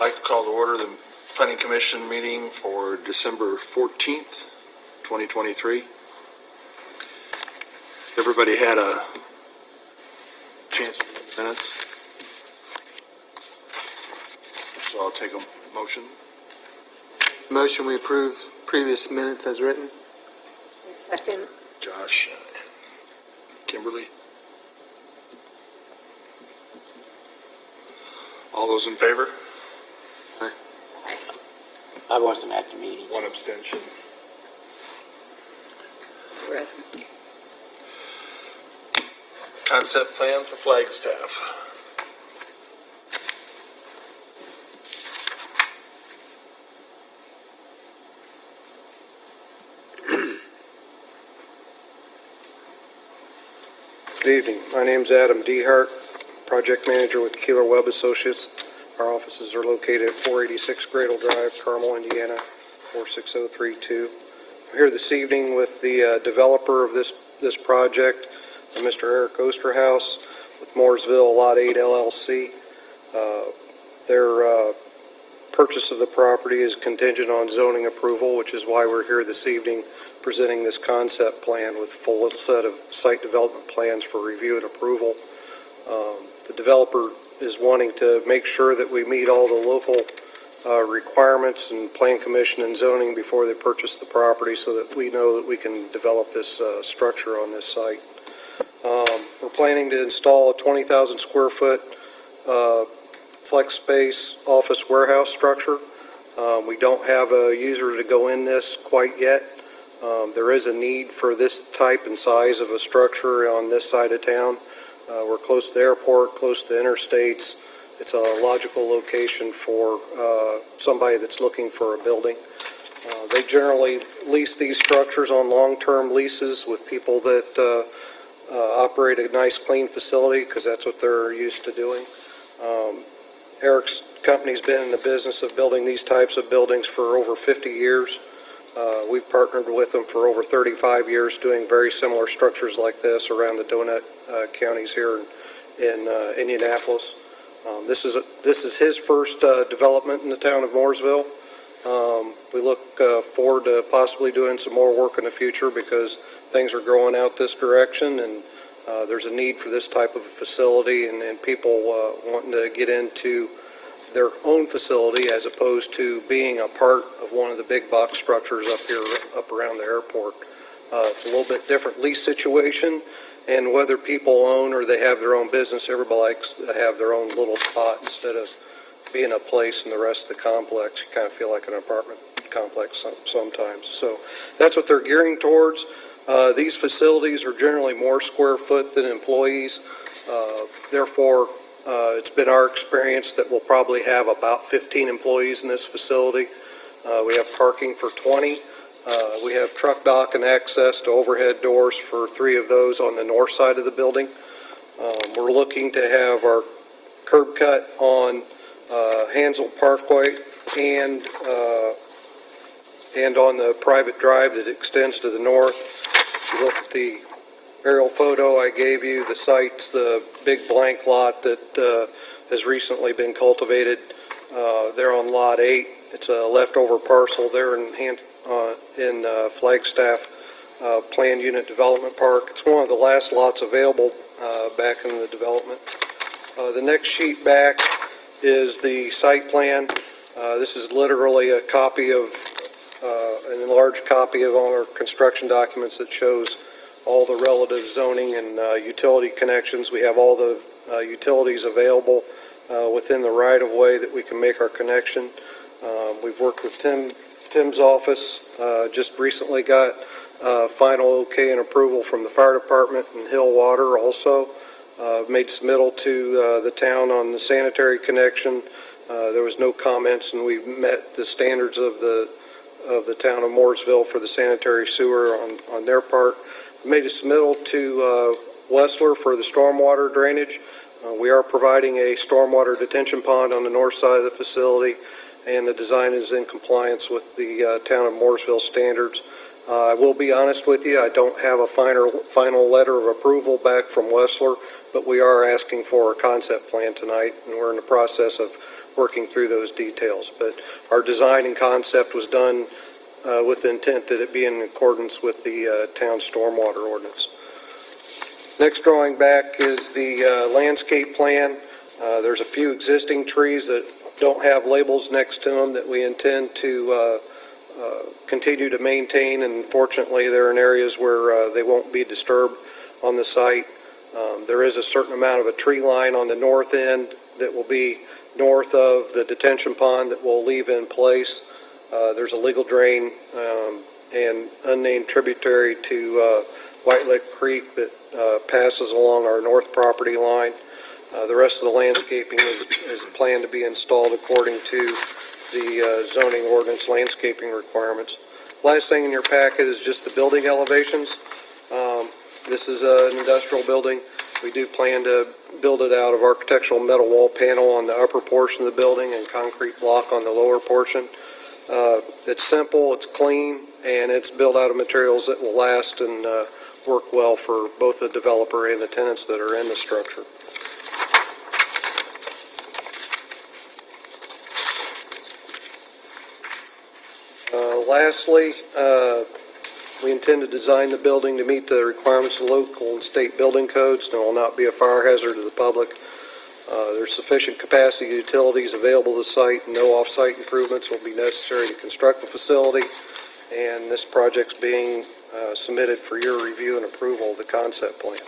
I'd like to call to order the Planning Commission meeting for December 14th, 2023. Everybody had a chance to read the minutes, so I'll take a motion. Motion we approve previous minutes as written. Second. Josh and Kimberly. All those in favor? I wasn't at the meeting. One abstention. Ready. Concept plan for Flagstaff. Good evening. My name is Adam Dehart, Project Manager with Keeler Webb Associates. Our offices are located at 486 Gradle Drive, Carmel, Indiana, 46032. I'm here this evening with the developer of this project, Mr. Eric Osterhaus with Mooresville Lot 8 LLC. Their purchase of the property is contingent on zoning approval, which is why we're here this evening presenting this concept plan with a full set of site development plans for review and approval. The developer is wanting to make sure that we meet all the local requirements and plan commission and zoning before they purchase the property, so that we know that we can develop this structure on this site. We're planning to install a 20,000 square foot flex space office warehouse structure. We don't have a user to go in this quite yet. There is a need for this type and size of a structure on this side of town. We're close to the airport, close to interstates. It's a logical location for somebody that's looking for a building. They generally lease these structures on long-term leases with people that operate a nice, clean facility, because that's what they're used to doing. Eric's company's been in the business of building these types of buildings for over 50 years. We've partnered with them for over 35 years doing very similar structures like this around the donut counties here in Indianapolis. This is his first development in the town of Mooresville. We look forward to possibly doing some more work in the future, because things are growing out this direction, and there's a need for this type of a facility, and people wanting to get into their own facility as opposed to being a part of one of the big box structures up around the airport. It's a little bit different lease situation, and whether people own or they have their own business, everybody likes to have their own little spot instead of being a place in the rest of the complex. You kind of feel like an apartment complex sometimes. So that's what they're gearing towards. These facilities are generally more square foot than employees. Therefore, it's been our experience that we'll probably have about 15 employees in this facility. We have parking for 20. We have truck dock and access to overhead doors for 3 of those on the north side of the building. We're looking to have our curb cut on Hansel Parkway and on the private drive that extends to the north. If you look at the aerial photo I gave you, the site's the big blank lot that has recently been cultivated. They're on Lot 8. It's a leftover parcel there in Flagstaff Planned Unit Development Park. It's one of the last lots available back in the development. The next sheet back is the site plan. This is literally a copy of, an enlarged copy of all our construction documents that shows all the relative zoning and utility connections. We have all the utilities available within the right-of-way that we can make our connection. We've worked with Tim's office, just recently got final okay and approval from the fire department and Hill Water also. Made submittal to the town on the sanitary connection. There was no comments, and we've met the standards of the town of Mooresville for the sanitary sewer on their part. We made a submittal to Wessler for the stormwater drainage. We are providing a stormwater detention pond on the north side of the facility, and the design is in compliance with the town of Mooresville standards. I will be honest with you, I don't have a final letter of approval back from Wessler, but we are asking for a concept plan tonight, and we're in the process of working through those details. But our design and concept was done with the intent that it be in accordance with the town stormwater ordinance. Next drawing back is the landscape plan. There's a few existing trees that don't have labels next to them that we intend to continue to maintain, and fortunately they're in areas where they won't be disturbed on the site. There is a certain amount of a tree line on the north end that will be north of the detention pond that we'll leave in place. There's a legal drain and unnamed tributary to White Lick Creek that passes along our north property line. The rest of the landscaping is planned to be installed according to the zoning ordinance landscaping requirements. Last thing in your packet is just the building elevations. This is an industrial building. We do plan to build it out of architectural metal wall panel on the upper portion of the building and concrete block on the lower portion. It's simple, it's clean, and it's built out of materials that will last and work well for both the developer and the tenants that are in the structure. Lastly, we intend to design the building to meet the requirements of local and state building codes. There will not be a fire hazard to the public. There's sufficient capacity utilities available to the site, and no off-site improvements will be necessary to construct the facility. And this project's being submitted for your review and approval of the concept plan.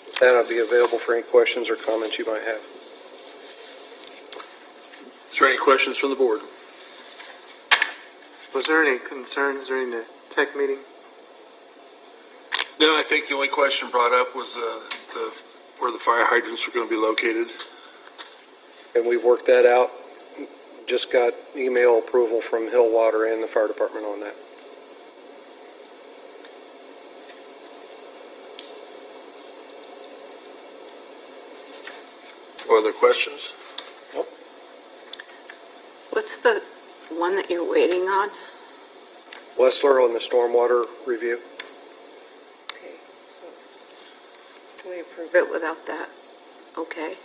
With that, I'll be available for any questions or comments you might have. Is there any questions from the board? Was there any concerns during the tech meeting? No, I think the only question brought up was where the fire hydrants were going to be located. And we worked that out. Just got email approval from Hill Water and the fire department on that. No other questions? What's the one that you're waiting on? Wessler on the stormwater review. Okay, so can we approve it without that? Okay.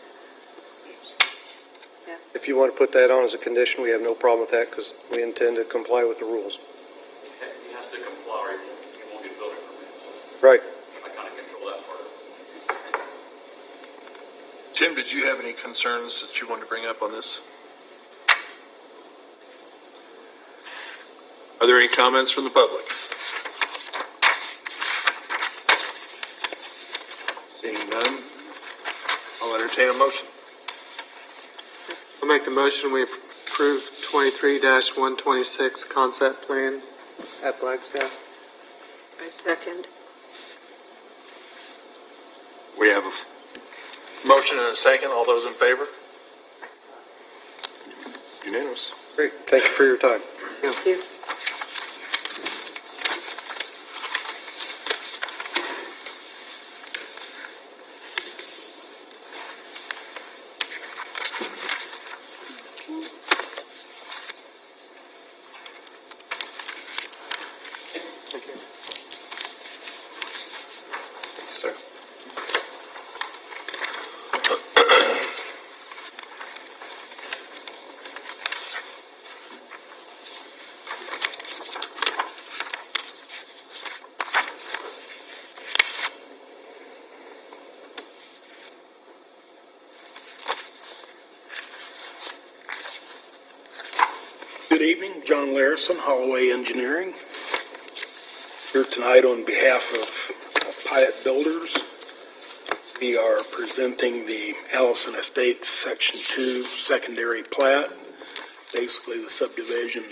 If you want to put that on as a condition, we have no problem with that because we intend to comply with the rules. He has to comply, or he won't get building permits. Right. I kind of control that part of it. Jim, did you have any concerns that you wanted to bring up on this? Are there any comments from the public? Seeing none, I'll entertain a motion. I'll make the motion, we approve 23-126 concept plan at Flagstaff. I second. We have a motion and a second. All those in favor? Unanimous. Great. Thank you for your time. Thank you. Sir. Good evening, John Larison, Holloway Engineering. Here tonight on behalf of Pyatt Builders. We are presenting the Allison Estates Section 2 secondary plat. Basically, the subdivision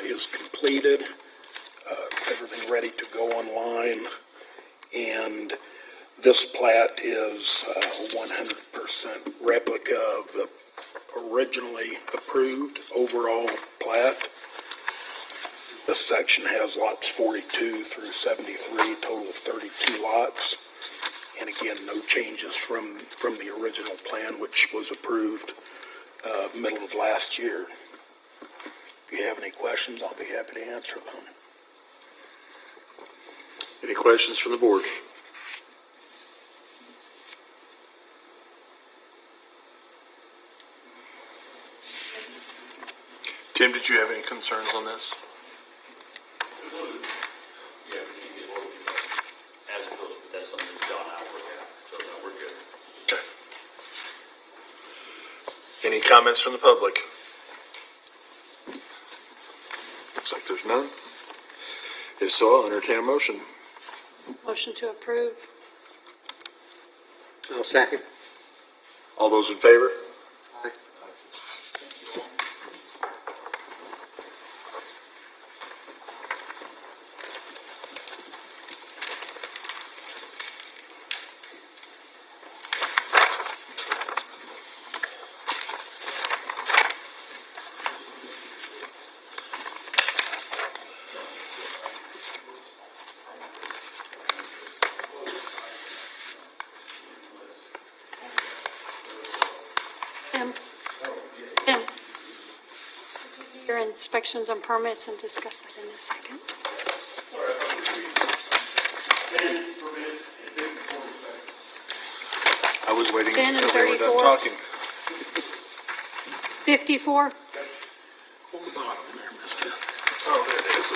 is completed, everything ready to go online, and this plat is a 100% replica of the originally approved overall plat. This section has lots 42 through 73, total of 32 lots. And again, no changes from the original plan, which was approved middle of last year. If you have any questions, I'll be happy to answer them. Any questions from the board? Tim, did you have any concerns on this? Yeah, we can get what we got as opposed to that's something John and I work out, so no, we're good. Okay. Any comments from the public? Looks like there's none. If so, I'll entertain a motion. Motion to approve. I'll second. All those in favor? Aye. Tim, your inspections and permits and discuss that in a second. I was waiting 10 and until they were done 34. talking. 54, Hold the bottom there, mister. Oh, there it is.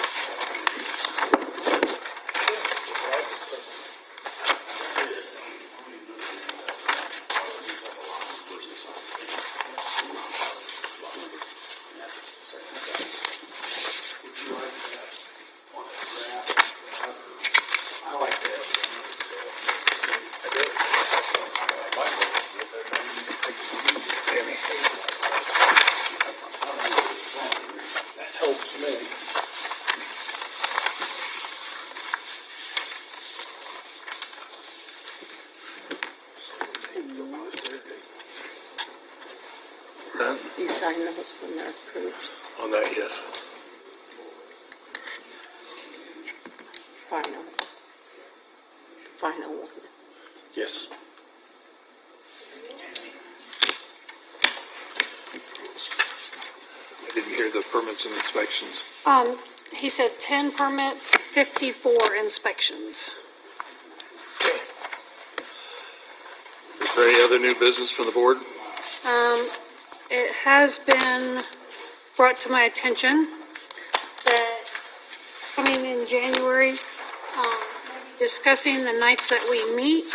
That helps me. Done? You sign those when they're approved. On that, yes. It's final. Final one. Yes. I didn't hear the permits and inspections. he said 10 permits, 54 inspections. Is there any other new business from the board? It has been brought to my attention that coming in January, discussing the nights that we meet,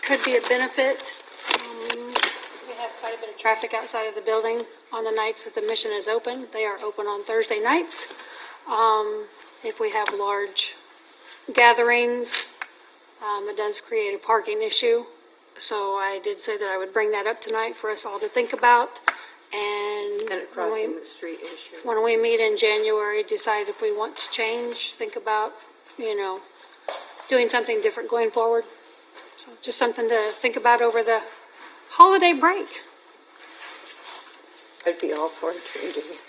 could be a benefit. We have quite a bit of traffic outside of the building on the nights that the mission is open. They are open on Thursday nights. If we have large gatherings, it does create a parking issue. So I did say that I would bring that up tonight for us all to think about. And And a crossing the street issue. when we meet in January, decide if we want to change, think about, doing something different going forward. So just something to think about over the holiday break. I'd be all for changing it.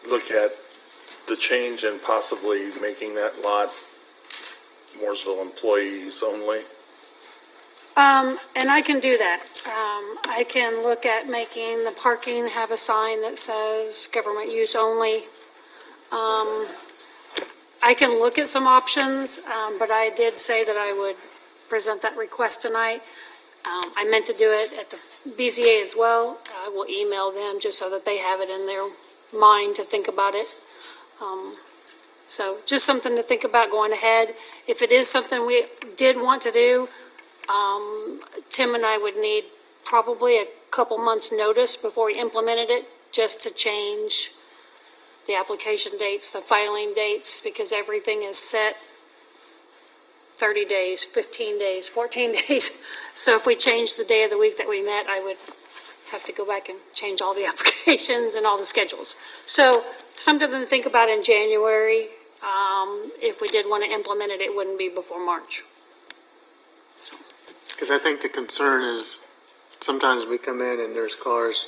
Look at the change and possibly making that lot Mooresville employees only. And I can do that. I can look at making the parking have a sign that says government use only. I can look at some options, but I did say that I would present that request tonight. I meant to do it at the BZA as well. I will email them just so that they have it in their mind to think about it. So just something to think about going ahead. If it is something we did want to do, Tim and I would need probably a couple months' notice before we implemented it, just to change the application dates, the filing dates, because everything is set 30 days, 15 days, 14 days. So if we change the day of the week that we met, I would have to go back and change all the applications and all the schedules. So something to think about in January. If we did want to implement it, it wouldn't be before March. Because I think the concern is sometimes we come in and there's cars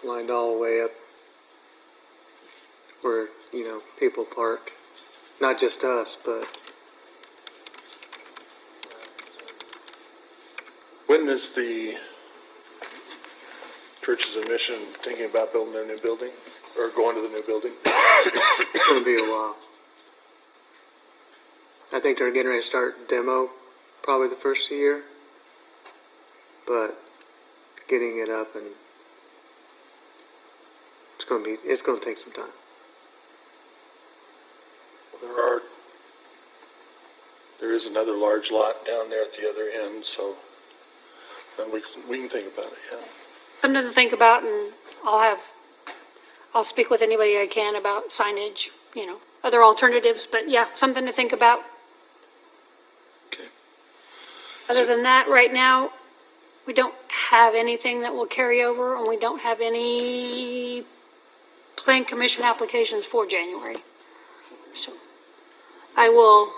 lined all the way up where, people park. Not just us, but When is the Churches of Mission thinking about building a new building or going to the new building? it's going to be a while. I think they're getting ready to start demo probably the first year, but getting it up and it's gonna take some time. There is another large lot down there at the other end, so then we can think about it, yeah. Something to think about, and I'll speak with anybody I can about signage, other alternatives, but yeah, something to think about. Okay. Other than that, right now, we don't have anything that will carry over, and we don't have any plan commission applications for January. So I will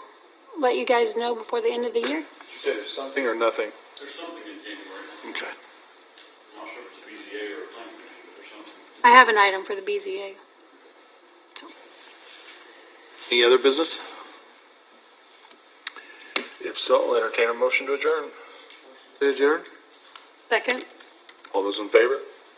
let you guys know before the end of the year. You said there's something or nothing? There's something in January. Okay. I'm not sure if it's BZA or a plan commission, but there's something. I have an item for the BZA. Any other business? If so, I'll entertain a motion to adjourn. To adjourn? Second? All those in favor?